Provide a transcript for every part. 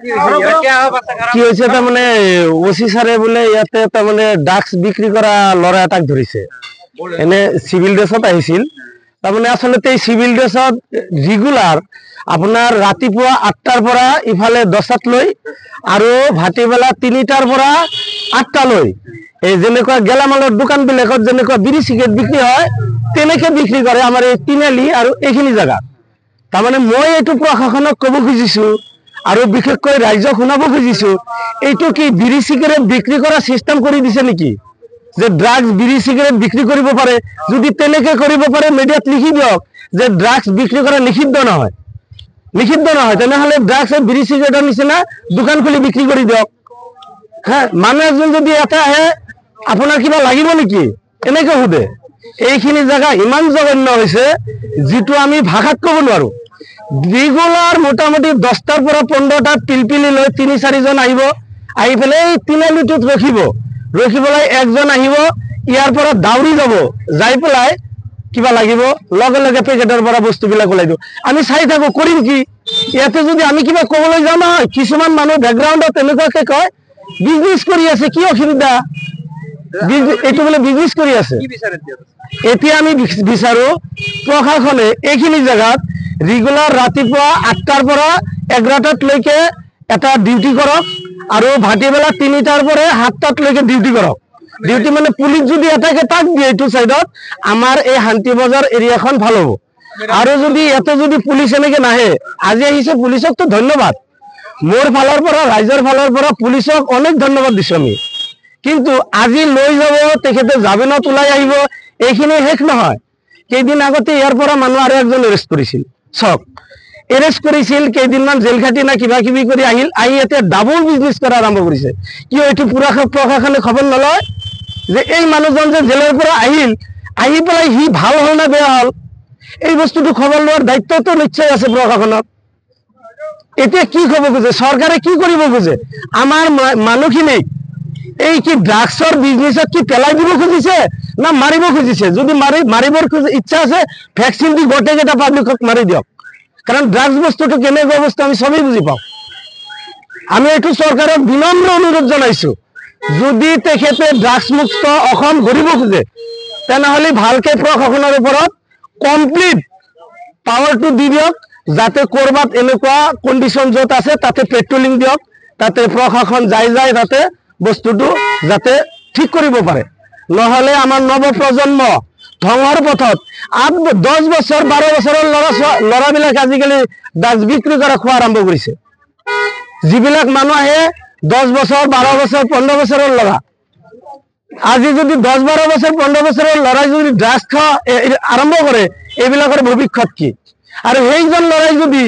কি হয়েছে তার মানে ওসি স্যারে বলে ইয়াতে তার মানে ড্রাগস বিক্রি করা লড়া এটাক ধরিছে এনে সিভিল ড্রেসত আহিছিল তার মানে আসলে এই সিভিল ড্রেসত রেগুলার আপনার ৰাতিপুৱা 8টাৰ পৰা ইফালে 10টাত লৈ আৰু ভাটিবেলা 3টাৰ পৰা 8টা লৈ এই যেনেকুৱা গেলামালৰ দোকান বিলাকত যেনেকুৱা বিড়ি সিগাৰেট বিক্ৰি হয় তেনেকে বিক্ৰি কৰে আমাৰ এই তিনালি আৰু এইখিনি জায়গা তাৰ মানে মই এইটো প্ৰশাসনক কব খুজিছো আৰু বিশেষকৈ ৰাইজক শুনাব খুজিছো এইটো কি বিড়ি সিগাৰেট বিক্ৰি কৰা সিস্টেম কৰি দিছে নেকি যে ড্ৰাগস বিড়ি সিগাৰেট বিক্ৰি কৰিব পাৰে যদি তেনেকে কৰিব পাৰে মিডিয়াত লিখি দিয়ক যে ড্রাগস বিক্রি করা নিষিদ্ধ নহয় তেনেহলে ড্রাগস বিড়ি সিগারেটের নিচিনা দোকান খুলি বিক্রি কৰি দিয়ক হ্যাঁ মানুহ এজন যদি এটা আহে আপোনাৰ কিবা লাগিব নেকি এনেকে সুধে এইখিনি জায়গা ইমান জঘন্য হৈছে যেটো আমি ভাষাত কব নোৱাৰো ৰেগুলাৰ মোটামুটি 10টাৰ পৰা 15টা পিলপিলি লৈ 3-4 জন আহিব আহি পেলাই তিনালিটোত ৰখিবলৈ একজন আহিব ইয়াৰ পৰা দাউৰি যাব যাই পেলাই কিবা লাগিব লগে লগে পেকেটৰ পৰা বস্তুবিলাক ওলাই দিও আমি চাই থাকো কৰিম কি ইয়াতে যদি আমি কিবা কবলৈ যাও নহয় কিছুমান মানুহ ব্যাকগ্ৰাউণ্ডত এনেকুৱাকে কয় বিজনেস কৰি আছে কি অসুবিধা এইটো বলে বিজনেস কৰি আছে এতিয়া আমি বিচাৰো প্ৰশাসনে এইখিনি জায়গাত ৰেগুলাৰ ৰাতিপুৱা 8টাৰ পৰা 11টাত লৈকে এটা ডিউটি কৰক আৰু ভাটিবেলা 3টাৰ পৰা 7টাত লৈকে ডিউটি কৰক ডিউটি মানে পুলিশ যদি এটাকে তাক দিয়ে এইটো সাইডত আমাৰ এই শান্তি বজাৰ এৰিয়াখন ভাল হ'ব আৰু যদি এতে যদি পুলিশ এনেকে নাহে আজি আহিছে পুলিশক তো ধন্যবাদ মোর ফালৰ পৰা ৰাইজৰ ফালৰ পৰা পুলিশক অনেক ধন্যবাদ দিছো আমি কিন্তু আজি লৈ যাব তেখেতে জামিনত ওলাই আহিব এইখিনি শেষ নহয় কেইদিন আগতে ইয়াৰ পৰা মানুহ আৰু একজন এৰেষ্ট কৰিছিল চক এৰেষ্ট কৰিছিল কেইদিনমান জেল খাটি না কিবা কিবি কৰি আহিল আহি এতিয়া ডাবল বিজনেস কৰা আৰম্ভ কৰিছে কিয় এইটো পুৰা প্ৰশাসনে খবৰ নলয় যে এই মানুহজন যে জেলৰ পৰা আহি পেলাই হি ভাল হল না বেয়া হল এই বস্তুটো খবৰ লোৱাৰ দায়িত্বটো নিশ্চয় আছে প্ৰশাসনত এতিয়া কি খবৰ খুঁজে চৰকাৰে কি কৰিব খুঁজে আমাৰ মানুহখিনি এই কি ড্ৰাগসৰ বিজনেসত কি পেলাই দিব খুজিছে না মাৰিব খুজিছে যদি মাৰিবৰ ইচ্ছা আছে ভ্যাকসিন দি গোটেইকেইটা পাব্লিকক মাৰি দিয়ক কাৰণ ড্ৰাগস বস্তুটো কেনেকুৱা বস্তু আমি সবেই বুজি পাওঁ আমি এইটো চৰকাৰক বিনম্ৰ অনুৰোধ জনাইছো যদি তেখেতে ড্ৰাগস মুক্ত অসম গঢ়িব খোজে তেনেহলে ভালকে প্ৰশাসনৰ ওপৰত কমপ্লিট পাৱাৰটো দি দিয়ক যাতে কৰবাত এনেকুৱা কন্ডিশন যত আছে তাতে পেট্ৰোলিং দিয়ক তাতে প্ৰশাসন যাই তাতে বস্তুটো যাতে ঠিক কৰিব পাৰে নহলে আমাৰ নৱ প্ৰজন্ম ধ্বংসৰ পথত 10 বছৰ 12 বছৰৰ লৰাবিলাক আজিকালি ড্ৰাগস বিক্ৰী কৰা খোৱা আৰম্ভ কৰিছে যিবিলাক মানুহ আহে 10 বছৰ 12 বছৰ 15 বছৰৰ লৰা আজি যদি 10-12 বছৰ 15 বছৰৰ লৰাই যদি ড্ৰাগস খোৱা আৰম্ভ কৰে এইবিলাকৰ ভৱিষ্যত কি আৰু সেইজন লৰাই যদি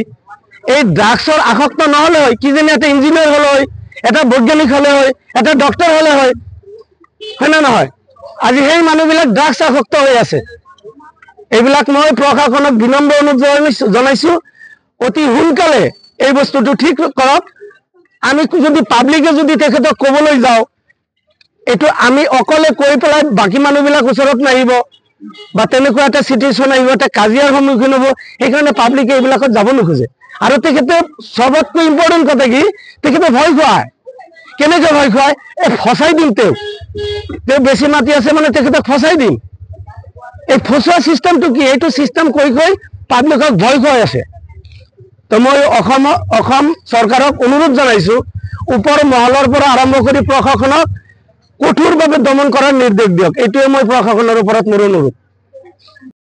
এই ড্ৰাগসৰ আসক্ত নহলে হয় কিজানি এটা ইঞ্জিনিয়াৰ হল হয় এটা বৈজ্ঞানিক হলে হয় এটা ডক্টৰ হলে হয় না নহয় আজি সেই মানুহবিলাক ড্ৰাগস আসক্ত হৈ আছে এইবিলাক মই প্ৰশাসনক বিনম্ৰ অনুৰোধ জনাইছো অতি সোনকালে এই বস্তুটো ঠিক কৰক আমি যদি পাব্লিকে যদি তেখেতক কবলৈ যাও এটো আমি অকলে কৈ পেলাই বাকি মানুহবিলাক ওচৰত নাহিব বা তেনেকুৱা এটা সিচুৱেচন আহিব এটা কাজিয়াৰ সন্মুখীন হ'ব সেইকাৰণে পাব্লিকে এইবিলাকত যাব নোখোজে আৰু তেখেতে সবতকৈ ইম্পৰ্টেন্ট কথা কি তেখেতে ভয় খুৱায় কেনেকে ভয় খুৱায় ফসাই দিম তেওঁ বেছি মাতি আছে মানে তেখেতক ফসাই দিম এই ফসোৱা সিস্টেমটো কি এইটো সিস্টেম কৈ পাব্লিকক ভয় খুৱাই আছে তো মই অসম চৰকাৰক অনুৰোধ জনাইছো ওপৰ মহলৰ পৰা আৰম্ভ কৰি প্ৰশাসনক কঠোৰভাৱে দমন কৰাৰ নিৰ্দেশ দিয়ক এইটোৱে মই প্ৰশাসনৰ ওপৰত মোৰ অনুৰোধ